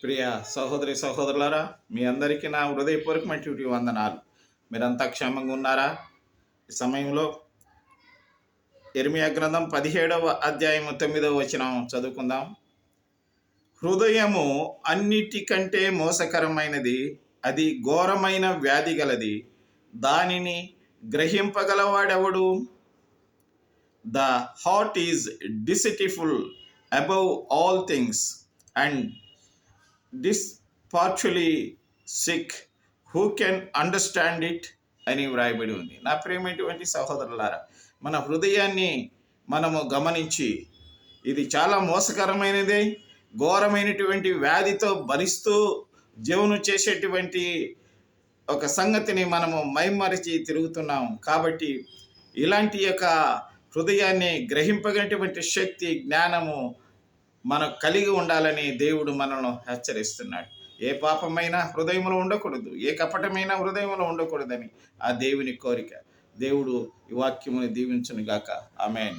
ప్రియ సహోదరి సహోదరులారా, మీ అందరికీ నా హృదయపూర్వకమైనటువంటి వందనాలు. మీరంతా క్షేమంగా ఉన్నారా? ఈ సమయంలో యిర్మీయా గ్రంథం 17వ అధ్యాయము 9వ వచనం చదువుకుందాం. హృదయము అన్నిటికంటే మోసకరమైనది, అది ఘోరమైన వ్యాధి గలది, దానిని గ్రహింపగలవాడెవడు? The heart is deceitful above all things and desperately sick, who can understand it అని వ్రాయబడి ఉంది. నా ప్రియమైనటువంటి సహోదరులారా, మన హృదయాన్ని మనము గమనించి, ఇది చాలా మోసకరమైనది, ఘోరమైనటువంటి వ్యాధితో భరిస్తూ జీవనం చేసేటువంటి ఒక సంగతిని మనము మైమరిచి తిరుగుతున్నాం. కాబట్టి ఇలాంటి యొక్క హృదయాన్ని గ్రహింపగలిగినటువంటి శక్తి, జ్ఞానము మనకు కలిగి ఉండాలని దేవుడు మనల్ని హెచ్చరిస్తున్నాడు. ఏ పాపమైనా హృదయంలో ఉండకూడదు, ఏ కపటమైన హృదయంలో ఉండకూడదని ఆ దేవుని కోరిక. దేవుడు ఈ వాక్యముని దీవించును గాక. ఆమేన్.